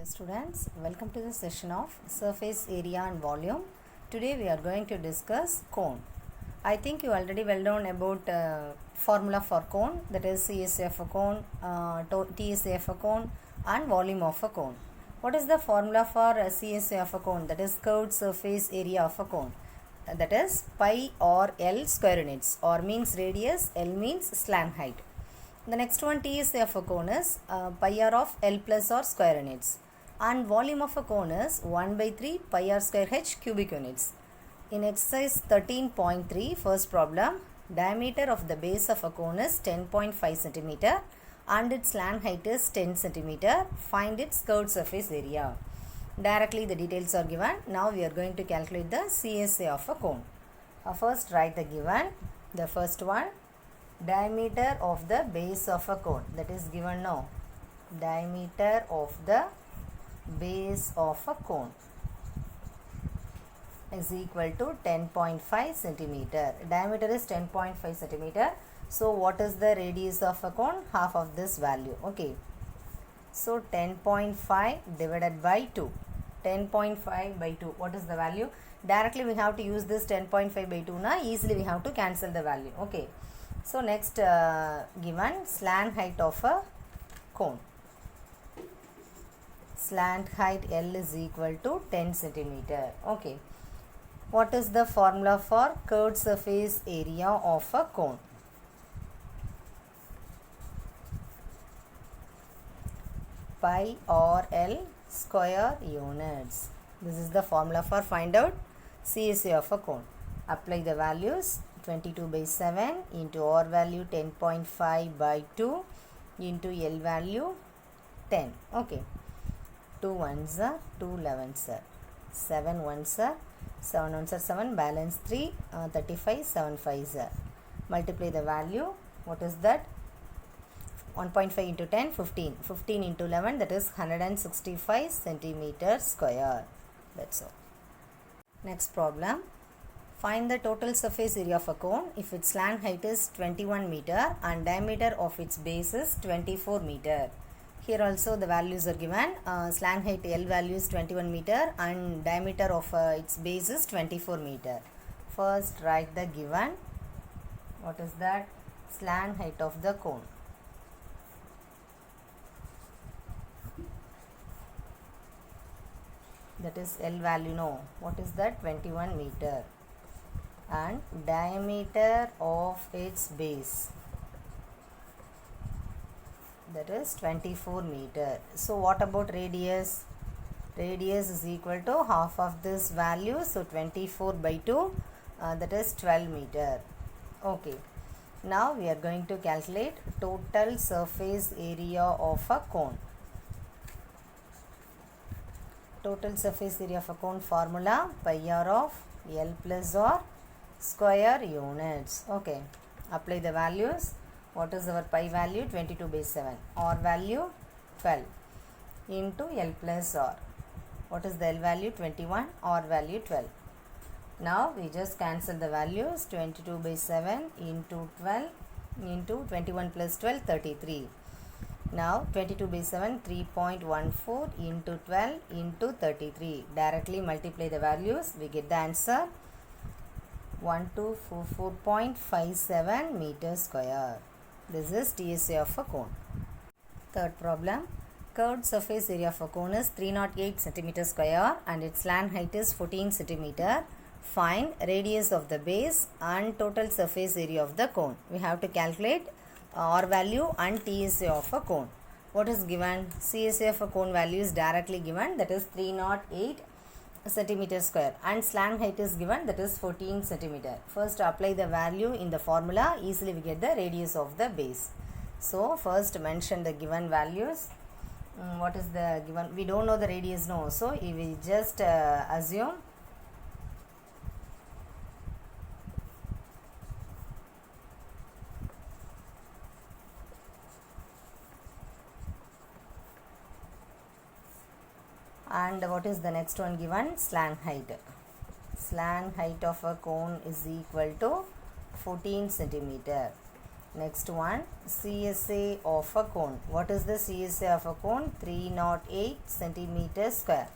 Dear students, welcome to the session of surface area and volume. Today we are going to discuss cone. I think you already well known about formula for cone, that is CSA of a cone, TSA of a cone and volume of a cone. What is the formula for CSA of a cone? That is curved surface area of a cone. That is pi or L square units, or means radius, L means slant height. The next one, TSA of a cone is pi r of L plus or square units, and volume of a cone is 1 by 3 pi r square h cubic units. In exercise 13.3, first problem, diameter of the base of a cone is 10.5 centimeter and its slant height is 10 centimeter. Find its curved surface area. Directly the details are given. Now we are going to calculate the CSA of a cone. First write the given. The first one, diameter of the base of a cone, that is given now. Diameter of the base of a cone is equal to 10.5 centimeter. Diameter is 10.5 centimeter. So what is the radius of a cone? Half of this value. Okay. So 10.5 divided by 2. 10.5 by 2. What is the value? Directly we have to use this 10.5 by 2 na. Easily we have to cancel the value. Okay. So next given slant height of a cone. Slant height L is equal to 10 centimeter. Okay. What is the formula for curved surface area of a cone? Pi or L square units. This is the formula for find out CSA of a cone. Apply the values. 22 by 7 into R value 10.5 by 2 into L value 10. Okay. 2 ones are 2 11s are 7 ones are 7 ones are 7, balance 3, 35, 7 5s are. Multiply the value. What is that? 1.5 into 10, 15. 15 into 11, that is 165 centimeter square. That's all. Next problem. Find the total surface area of a cone if its slant height is 21 meter and diameter of its base is 24 meter. Here also the values are given. Slant height L value is 21 meter and diameter of its base is 24 meter. First write the given. What is that? Slant height of the cone. That is L value, no. What is that? 21 meter. And diameter of its base, that is 24 meter. So what about radius? Radius is equal to half of this value, so 24 by 2, that is 12 meter. Okay. Now we are going to calculate total surface area of a cone. Total surface area of a cone formula, pi r of L plus R square units. Okay. Apply the values. What is our pi value? 22 by 7. R value 12 into L plus R. What is the L value? 21. R value 12. Now we just cancel the values. 22 by 7 into 12 into 21 plus 12, 33. Now 22 by 7, 3.14 into 12 into 33. Directly multiply the values. We get the answer 1244.57 meter square. This is TSA of a cone. Third problem. Curved surface area of a cone is 308 centimeter square and its slant height is 14 centimeter. Find radius of the base and total surface area of the cone. We have to calculate R value and TSA of a cone. What is given? CSA of a cone value is directly given, that is 308 centimeter square, and slant height is given, that is 14 centimeter. First apply the value in the formula. Easily we get the radius of the base. So first mention the given values. What is the given? We don't know the radius, no. So we will just assume and what is the next one given? Slant height. Slant height of a cone is equal to 14 centimeter. Next one, CSA of a cone. What is the CSA of a cone? 308 centimeter square.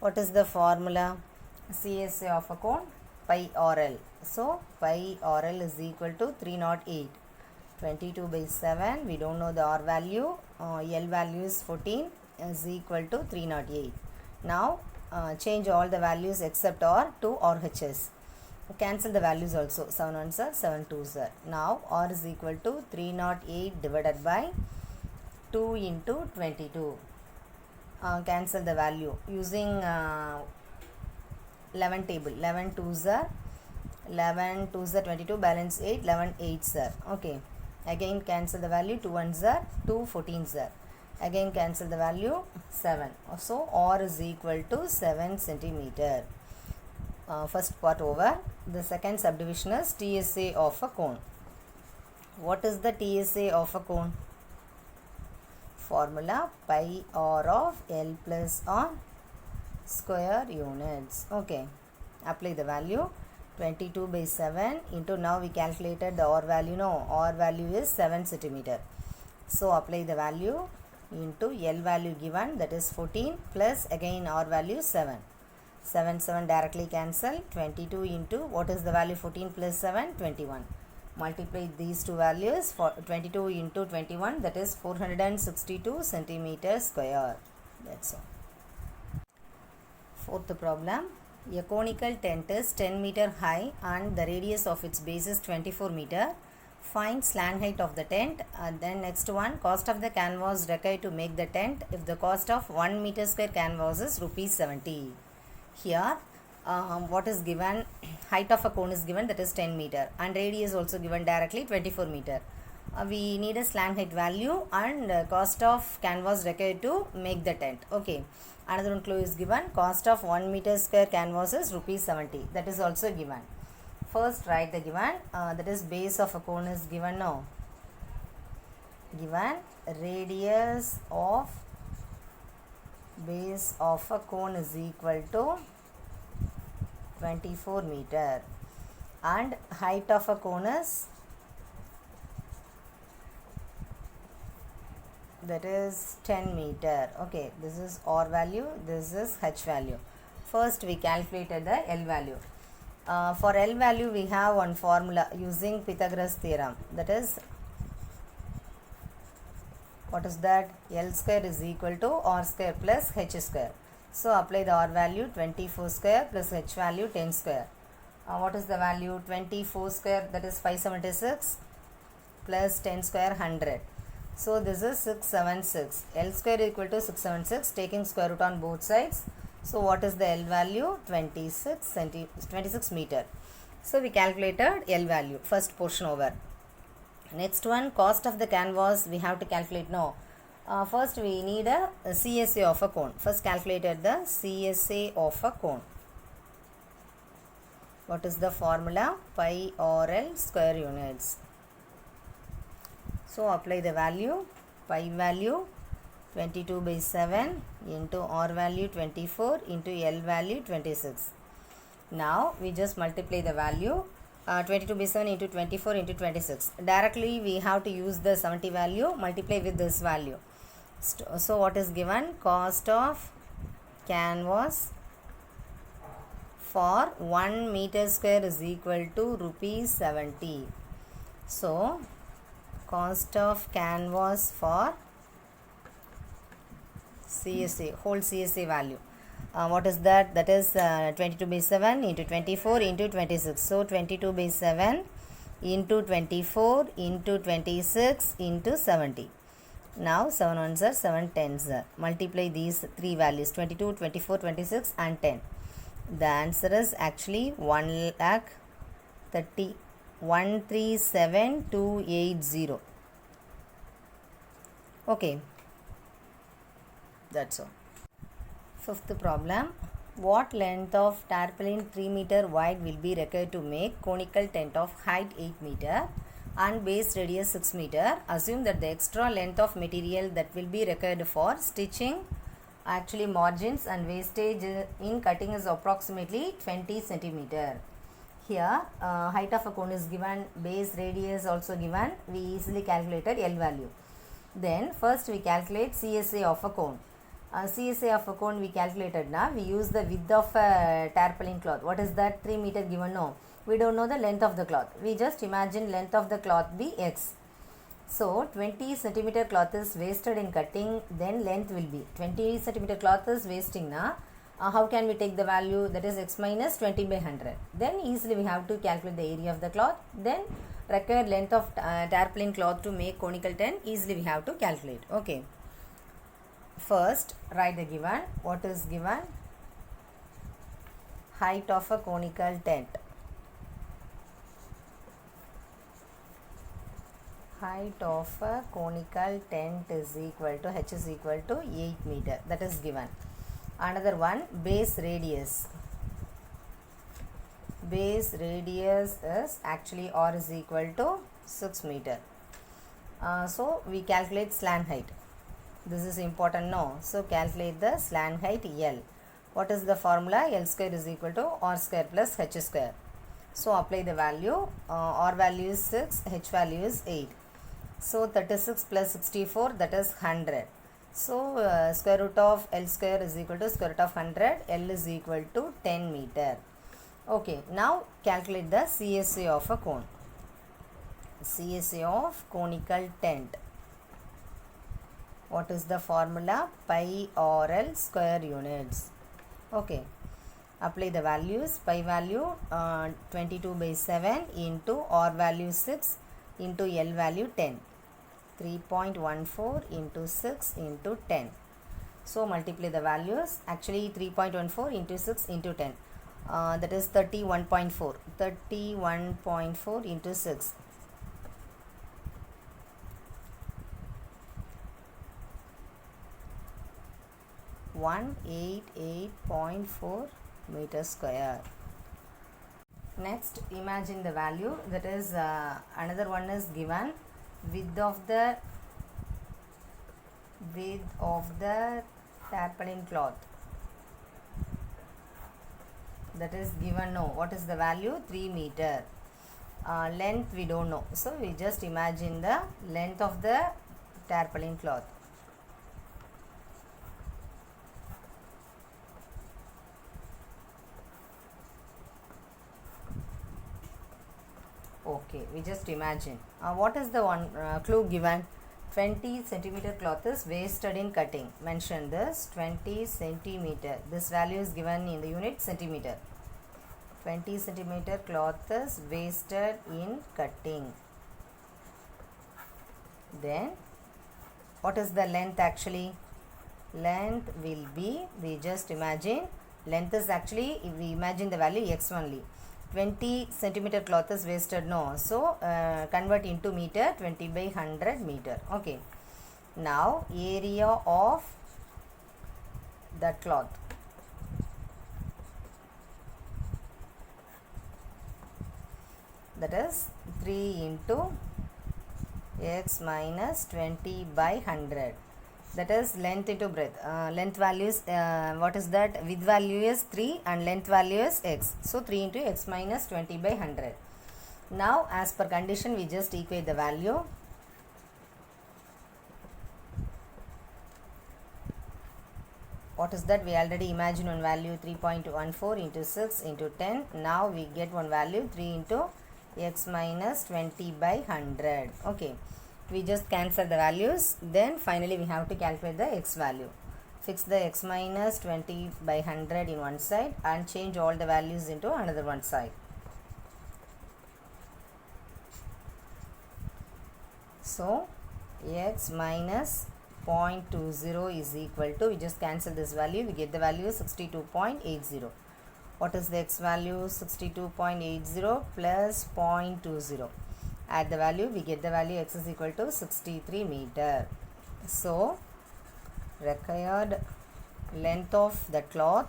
What is the formula? CSA of a cone, pi RL. So pi RL is equal to 308. 22 by 7, we don't know the R value, L value is 14, is equal to 308. Now change all the values except R to RHS. Cancel the values also. 7 ones are 7 twos are. Now R is equal to 308 divided by 2 into 22. Cancel the value using 11 table. 11 twos are 22, balance 8, 11 eights are. Okay. Again cancel the value, 2 ones are 2, 14s are. Again cancel the value, 7. So R is equal to 7 centimeter. First part over. The second subdivision is TSA of a cone. What is the TSA of a cone? Formula pi R of L plus R square units. Okay. Apply the value. 22 by 7 into, now we calculated the R value. No, R value is 7 centimeter. So apply the value into L value given, that is 14, plus again R value 7. 7 directly cancel. 22 into, what is the value? 14 plus 7, 21. Multiply these two values. For 22 into 21, that is 462 centimeter square. That's all. Fourth problem. A conical tent is 10 meter high and the radius of its base is 24 meter. Find slant height of the tent. Then next one, cost of the canvas required to make the tent if the cost of 1 meter square canvas is rupees 70. Here what is given, height of a cone is given, that is 10 meter, and radius also given directly 24 meter. We need a slant height value and cost of canvas required to make the tent. Okay. Another one clue is given, cost of 1 meter square canvas is rupees 70. That is also given. First write the given, that is base of a cone is given now. Given radius of base of a cone is equal to 24 meter and height of a cone is, that is 10 meter. Okay, this is R value, this is H value. First we calculated the L value. For L value we have one formula using Pythagoras theorem, that is, what is that? L square is equal to R square plus H square. So apply the R value, 24 square plus H value 10 square. What is the value? 24 square, that is 576, plus 10 square 100. So this is 676. L square equal to 676, taking square root on both sides. So what is the L value? 26 meter. So we calculated L value, first portion over. Next one, cost of the canvas we have to calculate now. First we need a CSA of a cone. First calculated the CSA of a cone. What is the formula? Pi RL square units. So apply the value, pi value 22 by 7 into R value 24 into L value 26. Now we just multiply the value, 22 by 7 into 24 into 26. Directly we have to use the 70 value, multiply with this value. So what is given? Cost of canvas for 1 meter square is equal to rupees 70. So cost of canvas for CSA, whole CSA value. What is that? That is 22 by 7 into 24 into 26. So 22 by 7 into 24 into 26 into 70. Now 7 ones are 7 tens are. Multiply these three values, 22, 24, 26 and 10. The answer is actually 1,13,7,280. Okay, that's all. Fifth problem. What length of tarpaulin 3 meter wide will be required to make conical tent of height 8 meter and base radius 6 meter? Assume that the extra length of material that will be required for stitching, actually margins and wastage in cutting is approximately 20 centimeter. here height of a cone is given, base radius also given, we easily calculated L value. Then first we calculate CSA of a cone. CSA of a cone we calculated now. We use the width of a tarpaulin cloth. What is that? 3 meter given? No. We don't know the length of the cloth. We just imagine length of the cloth be X. So 20 centimeter cloth is wasted in cutting, then length will be 20 centimeter cloth is wasting now. How can we take the value? That is X minus 20 by 100. Then easily we have to calculate the area of the cloth. Then required length of tarpaulin cloth to make conical tent, easily we have to calculate. Okay. First write the given. What is given? Height of a conical tent. Height of a conical tent is equal to H is equal to 8 meter. That is given. Another one, base radius. Base radius is actually R is equal to 6 meter. So we calculate slant height. This is important, no? So calculate the slant height L. What is the formula? L square is equal to R square plus H square. So apply the value. R value is 6, H value is 8. So 36 plus 64, that is 100. So square root of L square is equal to square root of 100. L is equal to 10 meter. Okay, now calculate the CSA of a cone. CSA of conical tent. What is the formula? Pi RL square units. Okay, apply the values. Pi value 22 by 7 into R value 6 into L value 10. 3.14 into 6 into 10. So multiply the values. Actually 3.14 into 6 into 10. That is 31.4. 31.4 into 6. 188.4 meter square. Next, imagine the value. That is another one is given. Width of the tarpaulin cloth. That is given. No. What is the value? 3 meter. Length we don't know. So we just imagine the length of the tarpaulin cloth. Okay, we just imagine. What is the one clue given? 20 centimeter cloth is wasted in cutting. Mention this 20 centimeter. This value is given in the unit centimeter. 20 centimeter cloth is wasted in cutting. Then what is the length actually? Length will be, we just imagine, length is actually, we imagine the value x only. 20 centimeter cloth is wasted, no. So convert into meter, 20 by 100 meter. Okay. Now area of the cloth. That is 3 into x minus 20 by 100. That is length into breadth. Length value is, what is that? Width value is 3 and length value is x. So 3 into x minus 20 by 100. Now as per condition we just equate the value. What is that? We already imagine one value 3.14 into 6 into 10. Now we get one value 3 into x minus 20 by 100. Okay. We just cancel the values. Then finally we have to calculate the x value. Fix the x minus 20 by 100 in one side and change all the values into another one side. So x minus 0.20 is equal to, we just cancel this value, we get the value 62.80. What is the x value? 62.80 plus 0.20. Add the value, we get the value x is equal to 63 meter. So required length of the cloth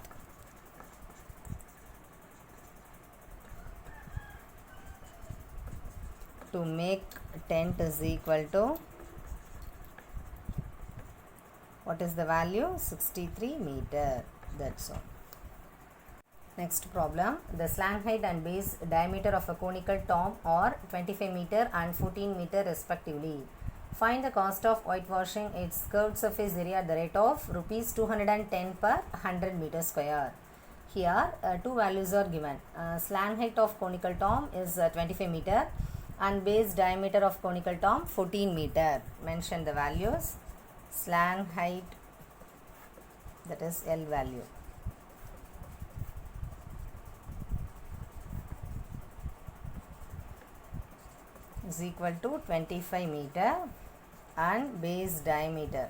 to make tent is equal to, what is the value? 63 meter. That's all. Next problem. The slang height and base diameter of a conical tomb are 25 meter and 14 meter respectively. Find the cost of whitewashing its curved surface area at the rate of rupees 210 per 100 meter square. Here two values are given. Slang height of conical tomb is 25 meter and base diameter of conical tomb 14 meter. Mention the values. Slang height, that is L value, is equal to 25 meter and base diameter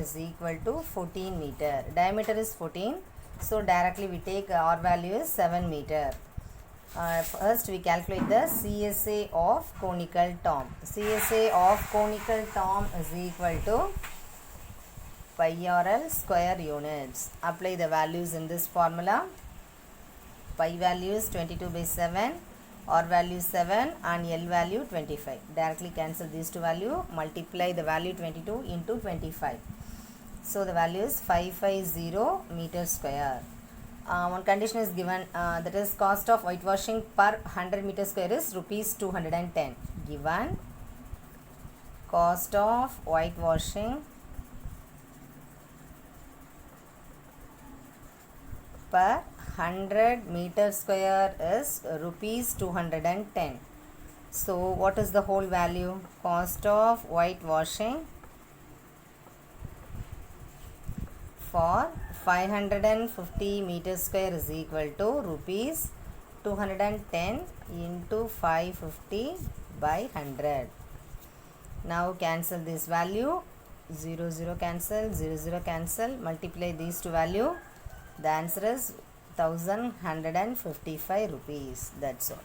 is equal to 14 meter. Diameter is 14, so directly we take R value is 7 meter. First we calculate the CSA of conical tomb. CSA of conical tomb is equal to pi RL square units. Apply the values in this formula. Pi value is 22 by 7, R value 7 and L value 25. Directly cancel these two values. Multiply the value 22 into 25. So the value is 550 meter square. One condition is given, that is cost of whitewashing per 100 meter square is rupees 210. Given cost of whitewashing per 100 meter square is rupees 210. So what is the whole value? Cost of whitewashing for 550 meter square is equal to rupees 210 into 550 by 100. Now cancel this value. 0 0 cancel, 0 0 cancel. Multiply these two value. The answer is 1155 rupees. That's all.